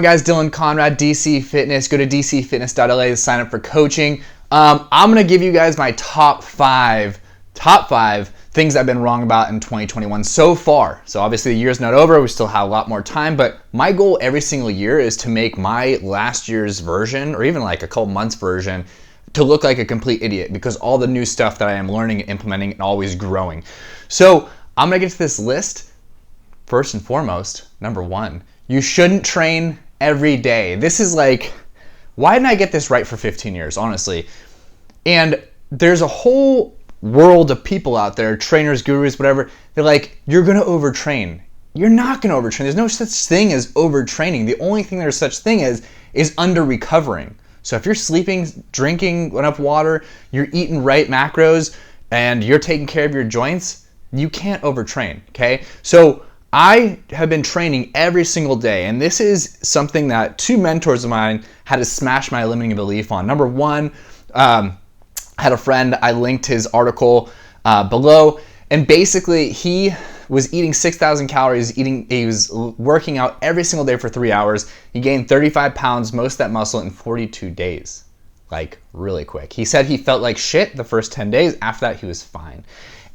Guys, Dylan Conrad, DC Fitness. Go to dcfitness.la to sign up for coaching. I'm gonna give you guys my top five things I've been wrong about in 2021 so far. So obviously the year's not over, we still have a lot more time, but my goal every single year is to make my last year's version, or even like a couple months version, to look like a complete idiot, because all the new stuff that I am learning and implementing and always growing. So I'm gonna get to this list. First and foremost, number one, you shouldn't train every day. This is like, why didn't I get this right for 15 years, honestly? And there's a whole world of people out there, trainers, gurus, whatever. They're like, you're gonna overtrain. You're not gonna overtrain. There's no such thing as overtraining. The only thing there's such thing is under recovering. So if you're sleeping, drinking enough water, you're eating right macros, and you're taking care of your joints, you can't overtrain, okay? So I have been training every single day, and this is something that two mentors of mine had to smash my limiting belief on. Number one, I had a friend, I linked his article below, and basically he was eating 6,000 calories, he was working out every single day for 3 hours. He gained 35 pounds, most of that muscle, in 42 days, like really quick. He said he felt like shit the first 10 days. After that, he was fine.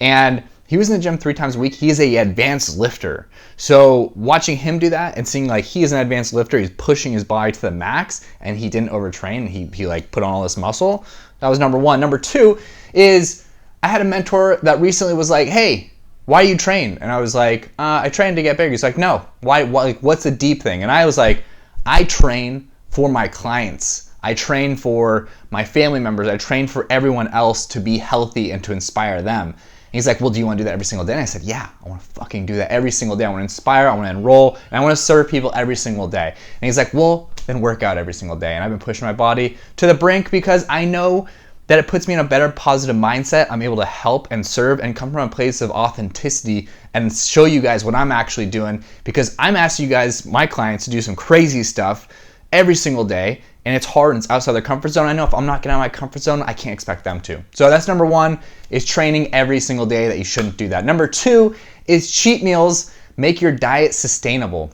And he was in the gym 3 times a week. He is an advanced lifter. So watching him do that and seeing like he is an advanced lifter, he's pushing his body to the max, and he didn't overtrain. He like put on all this muscle. That was number one. Number two is I had a mentor that recently was like, hey, why do you train? And I was like, I train to get bigger. He's like, no, why like, what's the deep thing? And I was like, I train for my clients. I train for my family members. I train for everyone else to be healthy and to inspire them. He's like, well, do you want to do that every single day? And I said, yeah, I want to fucking do that every single day. I want to inspire, I want to enroll, and I want to serve people every single day. And he's like, well, then work out every single day. And I've been pushing my body to the brink because I know that it puts me in a better positive mindset. I'm able to help and serve and come from a place of authenticity and show you guys what I'm actually doing, because I'm asking you guys, my clients, to do some crazy stuff every single day. And it's hard and it's outside their comfort zone. I know if I'm not getting out of my comfort zone, I can't expect them to. So that's number one, is training every single day, that you shouldn't do that. Number two is cheat meals. Make your diet sustainable.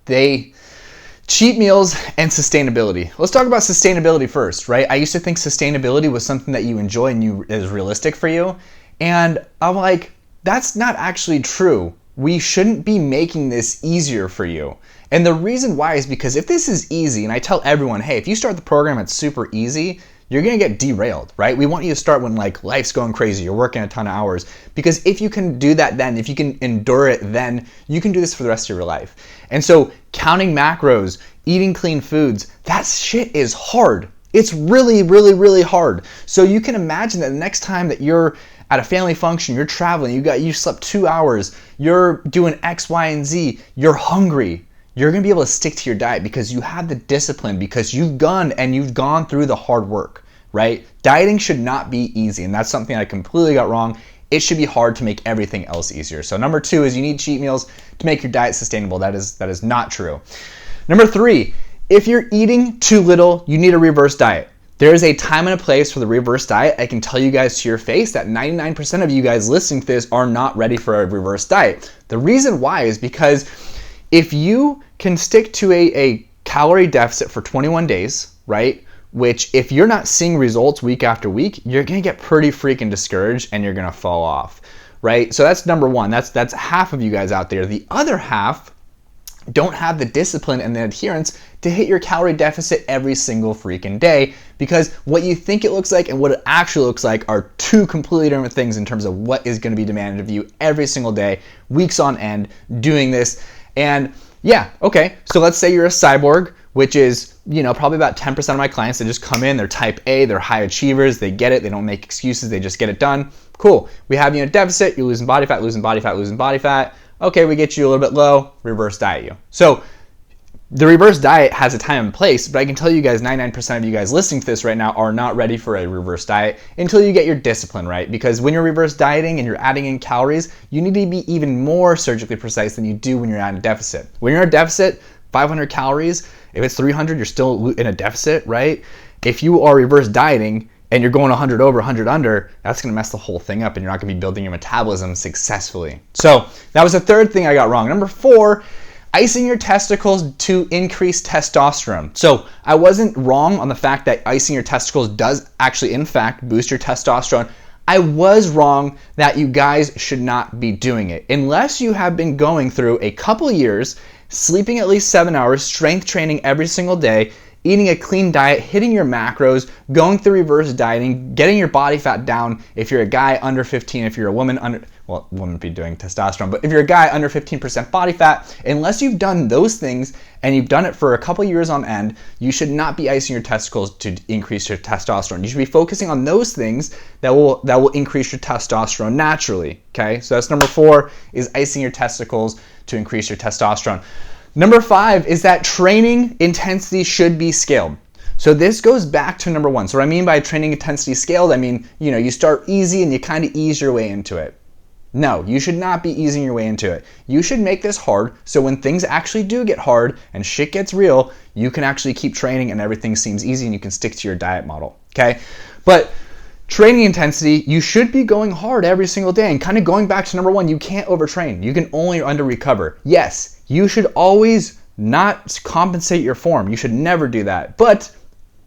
Cheat meals and sustainability. Let's talk about sustainability first, right? I used to think sustainability was something that you enjoy and is realistic for you. And I'm like, that's not actually true. We shouldn't be making this easier for you. And the reason why is because if this is easy, and I tell everyone, hey, if you start the program, it's super easy, you're gonna get derailed, right? We want you to start when like life's going crazy, you're working a ton of hours. Because if you can do that then, if you can endure it then, you can do this for the rest of your life. And so counting macros, eating clean foods, that shit is hard. It's really, really, really hard. So you can imagine that the next time that you're at a family function, you're traveling, you slept 2 hours, you're doing X, Y, and Z, you're hungry. You're gonna be able to stick to your diet because you have the discipline, because you've gone through the hard work, right? Dieting should not be easy, and that's something I completely got wrong. It should be hard to make everything else easier. So number two is you need cheat meals to make your diet sustainable. That is not true. Number three, if you're eating too little, you need a reverse diet. There is a time and a place for the reverse diet. I can tell you guys to your face that 99% of you guys listening to this are not ready for a reverse diet. The reason why is because if you can stick to a calorie deficit for 21 days, right? Which if you're not seeing results week after week, you're gonna get pretty freaking discouraged and you're gonna fall off, right? So that's number one. That's half of you guys out there. The other half don't have the discipline and the adherence to hit your calorie deficit every single freaking day, because what you think it looks like and what it actually looks like are two completely different things in terms of what is gonna be demanded of you every single day, weeks on end, doing this. And yeah, okay, so let's say you're a cyborg, which is, probably about 10% of my clients that just come in, they're type A, they're high achievers, they get it, they don't make excuses, they just get it done. Cool, we have you in a deficit, you're losing body fat, losing body fat, losing body fat. Okay, we get you a little bit low, reverse diet you. So the reverse diet has a time and place, but I can tell you guys 99% of you guys listening to this right now are not ready for a reverse diet until you get your discipline right. Because when you're reverse dieting and you're adding in calories, you need to be even more surgically precise than you do when you're at a deficit. When you're at a deficit, 500 calories, if it's 300, you're still in a deficit, right? If you are reverse dieting and you're going 100 over, 100 under, that's gonna mess the whole thing up and you're not gonna be building your metabolism successfully. So that was the third thing I got wrong. Number four, Icing your testicles to increase testosterone. So I wasn't wrong on the fact that icing your testicles does actually, in fact, boost your testosterone. I was wrong that you guys should not be doing it unless you have been going through a couple years, sleeping at least 7 hours, strength training every single day, eating a clean diet, hitting your macros, going through reverse dieting, getting your body fat down. If you're a guy under 15, if you're a woman under, well, woman would be doing testosterone, but if you're a guy under 15% body fat, unless you've done those things and you've done it for a couple years on end, you should not be icing your testicles to increase your testosterone. You should be focusing on those things that will increase your testosterone naturally, okay? So that's number 4, is icing your testicles to increase your testosterone. Number 5 is that training intensity should be scaled. So this goes back to number 1. So what I mean by training intensity scaled, I mean, you start easy and you kind of ease your way into it. No, you should not be easing your way into it. You should make this hard so when things actually do get hard and shit gets real, you can actually keep training and everything seems easy and you can stick to your diet model, okay? But training intensity, you should be going hard every single day. And kind of going back to number 1, you can't overtrain. You can only under recover. Yes, you should always not compensate your form. You should never do that. But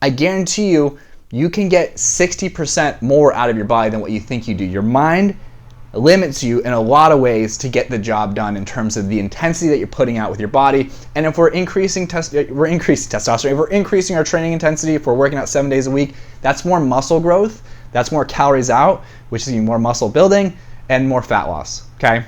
I guarantee you, you can get 60% more out of your body than what you think you do. Your mind limits you in a lot of ways to get the job done in terms of the intensity that you're putting out with your body. And if we're increasing testosterone, if we're increasing our training intensity, if we're working out 7 days a week, that's more muscle growth, that's more calories out, which is more muscle building and more fat loss, okay?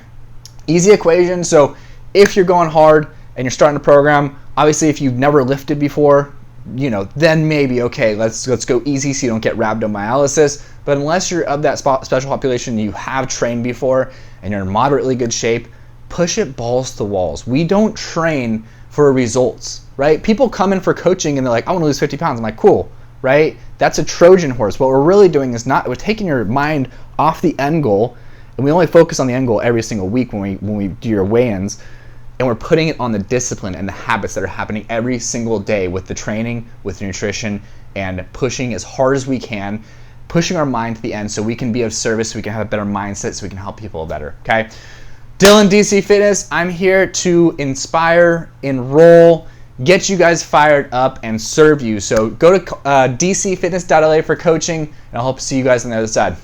Easy equation. So if you're going hard and you're starting a program, obviously if you've never lifted before, then maybe, okay, let's go easy so you don't get rhabdomyolysis. But unless you're of that special population, you have trained before and you're in moderately good shape, push it balls to the walls. We don't train for results, right? People come in for coaching and they're like, I want to lose 50 pounds. I'm like, cool, right? That's a Trojan horse. What we're really doing is we're taking your mind off the end goal, and we only focus on the end goal every single week when we do your weigh-ins. And we're putting it on the discipline and the habits that are happening every single day with the training, with the nutrition, and pushing as hard as we can, pushing our mind to the end so we can be of service, so we can have a better mindset, so we can help people better, okay? Dylan, DC Fitness, I'm here to inspire, enroll, get you guys fired up, and serve you. So go to dcfitness.la for coaching, and I hope to see you guys on the other side.